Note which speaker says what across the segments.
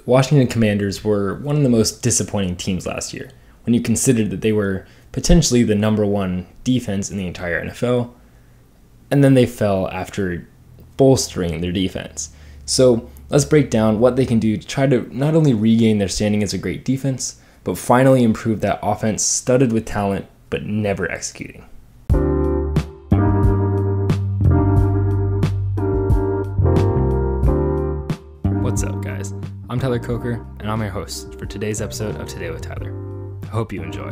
Speaker 1: Washington Commanders were one of the most disappointing teams last year when you considered that they were potentially the number one defense in the entire NFL, and then they fell after bolstering their defense. So let's break down what they can do to try to not only regain their standing as a great defense, but finally improve that offense studded with talent but never executing. What's up, guys? I'm Tyler Coker, and I'm your host for today's episode of Today with Tyler. I hope you enjoy.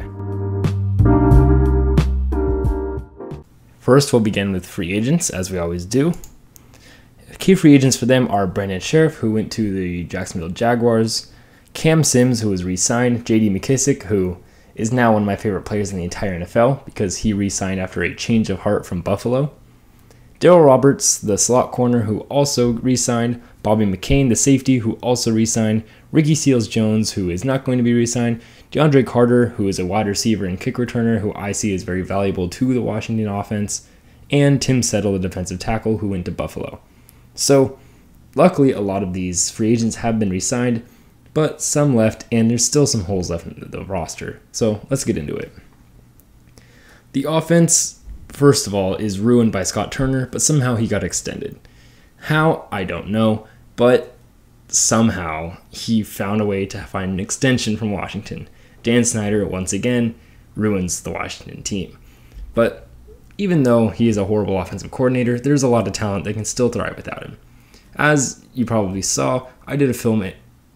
Speaker 1: First, we'll begin with free agents, as we always do. Key free agents for them are Brandon Sheriff, who went to the Jacksonville Jaguars, Cam Sims, who was re-signed, J.D. McKissic, who is now one of my favorite players in the entire NFL because he re-signed after a change of heart from Buffalo, Darryl Roberts, the slot corner, who also re-signed, Bobby McCain, the safety, who also re-signed, Ricky Seals-Jones, who is not going to be re-signed, DeAndre Carter, who is a wide receiver and kick returner, who I see is very valuable to the Washington offense, and Tim Settle, the defensive tackle, who went to Buffalo. So, luckily, a lot of these free agents have been re-signed, but some left, and there's still some holes left in the roster. So, let's get into it. The offense, first of all, is ruined by Scott Turner, but somehow he got extended. How? I don't know, but somehow he found a way to find an extension from Washington. Dan Snyder, once again, ruins the Washington team. But even though he is a horrible offensive coordinator, there's a lot of talent that can still thrive without him. As you probably saw, I did a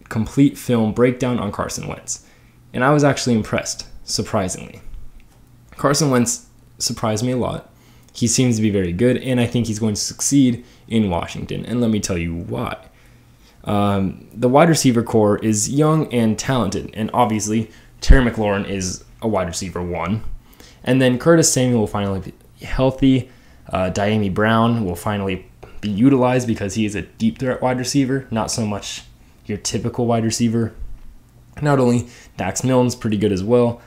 Speaker 1: complete film breakdown on Carson Wentz, and I was actually impressed, surprisingly. Carson Wentz surprised me a lot. He seems to be very good, and I think he's going to succeed in Washington, and let me tell you why. The wide receiver core is young and talented, and obviously, Terry McLaurin is a wide receiver 1. And then Curtis Samuel will finally be healthy. Diami Brown will finally be utilized because he is a deep threat wide receiver, not so much your typical wide receiver. Not only Dax Milne's pretty good as well,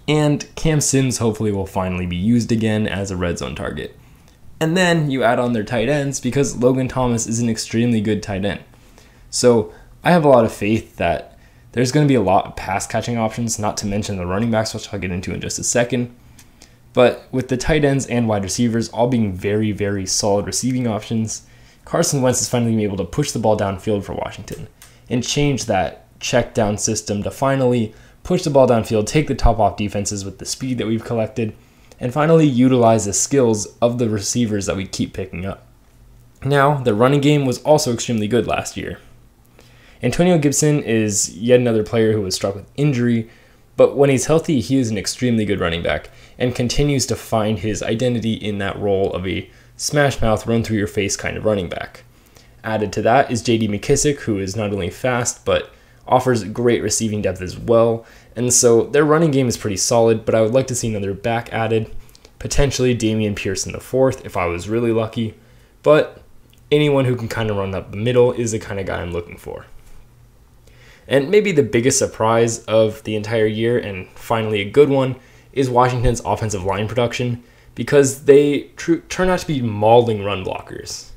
Speaker 1: and Cam Sims hopefully will finally be used again as a red zone target. And then you add on their tight ends because Logan Thomas is an extremely good tight end. So I have a lot of faith that there's going to be a lot of pass catching options, not to mention the running backs, which I'll get into in just a second. But with the tight ends and wide receivers all being very, very solid receiving options, Carson Wentz is finally going to be able to push the ball downfield for Washington and change that check down system to finally push the ball downfield, take the top off defenses with the speed that we've collected, and finally utilize the skills of the receivers that we keep picking up. Now, the running game was also extremely good last year. Antonio Gibson is yet another player who was struck with injury, but when he's healthy, he is an extremely good running back and continues to find his identity in that role of a smash mouth, run through your face kind of running back. Added to that is J.D. McKissic, who is not only fast, but offers great receiving depth as well. And so their running game is pretty solid, but I would like to see another back added, potentially Damian Pearson IV if I was really lucky. But anyone who can kind of run up the middle is the kind of guy I'm looking for. And maybe the biggest surprise of the entire year, and finally a good one, is Washington's offensive line production, because they turn out to be mauling run blockers.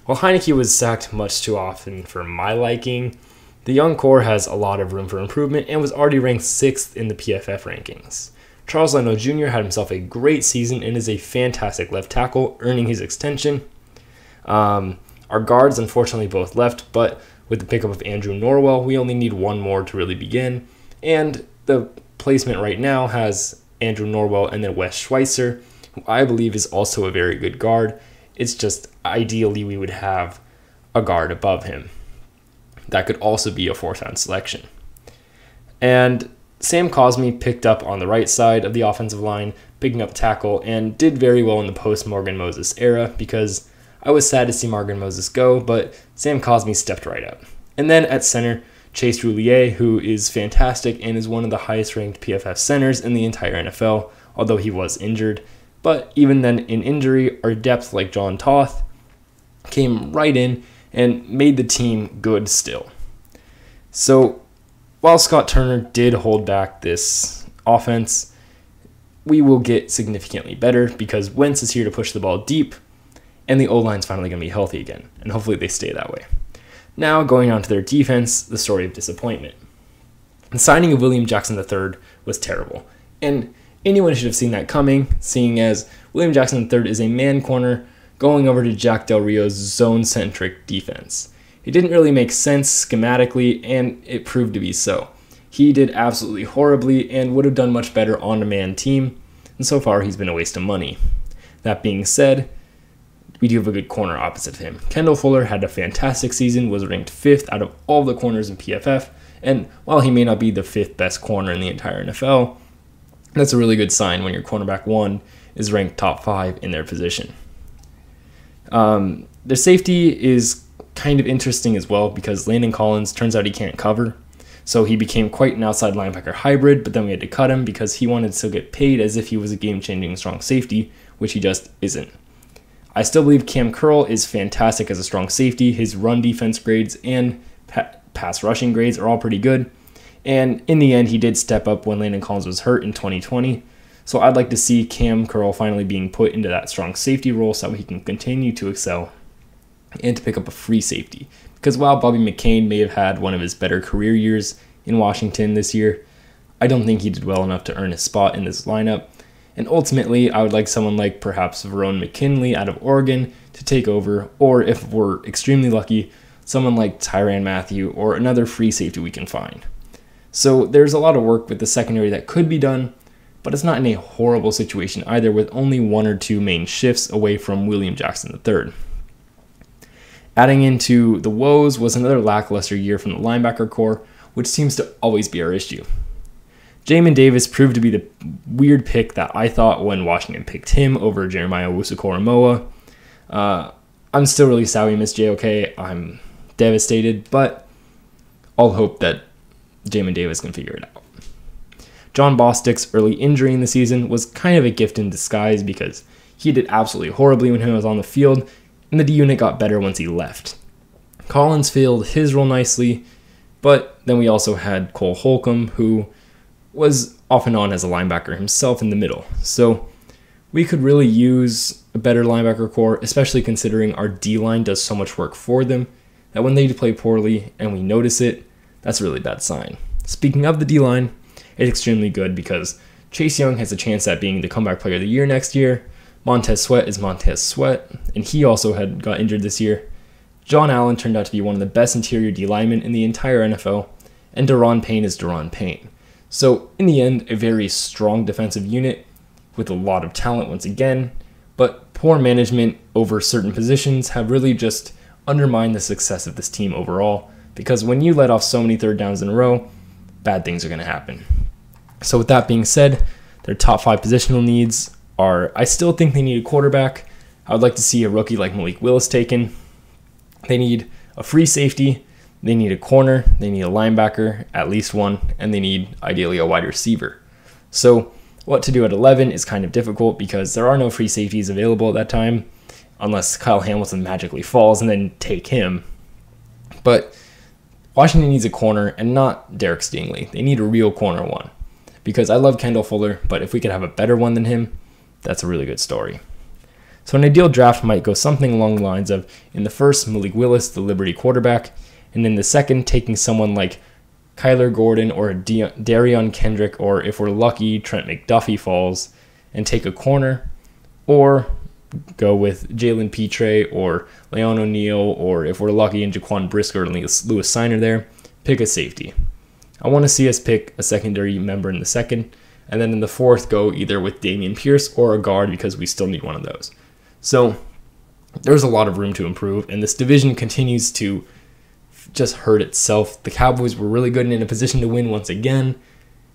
Speaker 1: While Heineke was sacked much too often for my liking, the young core has a lot of room for improvement and was already ranked 6th in the PFF rankings. Charles Leno Jr. had himself a great season and is a fantastic left tackle, earning his extension. Our guards unfortunately both left, but with the pickup of Andrew Norwell, we only need one more to really begin. And the placement right now has Andrew Norwell and then Wes Schweitzer, who I believe is also a very good guard. It's just ideally we would have a guard above him. That could also be a 4th-round selection. And Sam Cosmi picked up on the right side of the offensive line, picking up tackle, and did very well in the post-Morgan Moses era because I was sad to see Morgan Moses go, but Sam Cosmi stepped right up. And then at center, Chase Roulier, who is fantastic and is one of the highest-ranked PFF centers in the entire NFL, although he was injured. But even then, in injury, our depth like John Toth came right in and made the team good still. So while Scott Turner did hold back this offense, we will get significantly better because Wentz is here to push the ball deep, and the O-line's finally going to be healthy again, and hopefully they stay that way. Now, going on to their defense, the story of disappointment. The signing of William Jackson III was terrible, and anyone should have seen that coming, seeing as William Jackson III is a man corner going over to Jack Del Rio's zone-centric defense. It didn't really make sense schematically, and it proved to be so. He did absolutely horribly and would have done much better on a man team, and so far he's been a waste of money. That being said, we do have a good corner opposite of him. Kendall Fuller had a fantastic season, was ranked 5th out of all the corners in PFF, and while he may not be the 5th best corner in the entire NFL, that's a really good sign when your cornerback 1 is ranked top 5 in their position. Their safety is kind of interesting as well because Landon Collins turns out he can't cover, so he became quite an outside linebacker hybrid, but then we had to cut him because he wanted to still get paid as if he was a game-changing strong safety, which he just isn't. I still believe Cam Curl is fantastic as a strong safety. His run defense grades and pass rushing grades are all pretty good. And in the end, he did step up when Landon Collins was hurt in 2020. So I'd like to see Cam Curl finally being put into that strong safety role so he can continue to excel and to pick up a free safety. Because while Bobby McCain may have had one of his better career years in Washington this year, I don't think he did well enough to earn a spot in this lineup. And ultimately, I would like someone like perhaps Verone McKinley out of Oregon to take over, or if we're extremely lucky, someone like Tyrann Mathieu or another free safety we can find. So there's a lot of work with the secondary that could be done, but it's not in a horrible situation either with only 1 or 2 main shifts away from William Jackson III. Adding into the woes was another lackluster year from the linebacker core, which seems to always be our issue. Jamin Davis proved to be the weird pick that I thought when Washington picked him over Jeremiah Owusu-Koramoah. I'm still really sad we missed JOK. I'm devastated, but I'll hope that Jamin Davis can figure it out. John Bostic's early injury in the season was kind of a gift in disguise because he did absolutely horribly when he was on the field, and the D unit got better once he left. Collins filled his role nicely, but then we also had Cole Holcomb, who was off and on as a linebacker himself in the middle. So we could really use a better linebacker core, especially considering our D-line does so much work for them that when they play poorly and we notice it, that's a really bad sign. Speaking of the D-line, it's extremely good because Chase Young has a chance at being the comeback player of the year next year. Montez Sweat is Montez Sweat, and he also got injured this year. John Allen turned out to be one of the best interior D linemen in the entire NFL, and Daron Payne is Daron Payne. So in the end, a very strong defensive unit with a lot of talent once again, but poor management over certain positions have really just undermined the success of this team overall, because when you let off so many third downs in a row, bad things are going to happen. So with that being said, their top 5 positional needs are, I still think they need a quarterback. I would like to see a rookie like Malik Willis taken. They need a free safety. They need a corner, they need a linebacker, at least one, and they need, ideally, a wide receiver. So what to do at 11 is kind of difficult because there are no free safeties available at that time, unless Kyle Hamilton magically falls and then take him. But Washington needs a corner and not Derek Stingley. They need a real corner one. Because I love Kendall Fuller, but if we could have a better one than him, that's a really good story. So an ideal draft might go something along the lines of, in the first, Malik Willis, the Liberty quarterback, and in the second, taking someone like Kyler Gordon or Darion Kendrick, or if we're lucky, Trent McDuffie falls, and take a corner, or go with Jalen Petre or Leon O'Neal, or if we're lucky, and Jaquan Brisker or Lewis Siner there, pick a safety. I want to see us pick a secondary member in the second, and then in the fourth, go either with Dameon Pierce or a guard because we still need one of those. So there's a lot of room to improve, and this division continues to just hurt itself. The Cowboys were really good and in a position to win once again,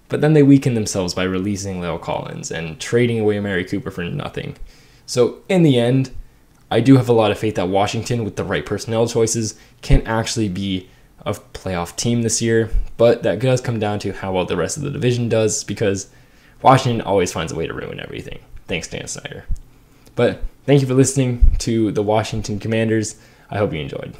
Speaker 1: but then they weakened themselves by releasing La'el Collins and trading away Amari Cooper for nothing. So in the end, I do have a lot of faith that Washington, with the right personnel choices, can actually be a playoff team this year, but that does come down to how well the rest of the division does, because Washington always finds a way to ruin everything. Thanks, Dan Snyder. But thank you for listening to the Washington Commanders. I hope you enjoyed.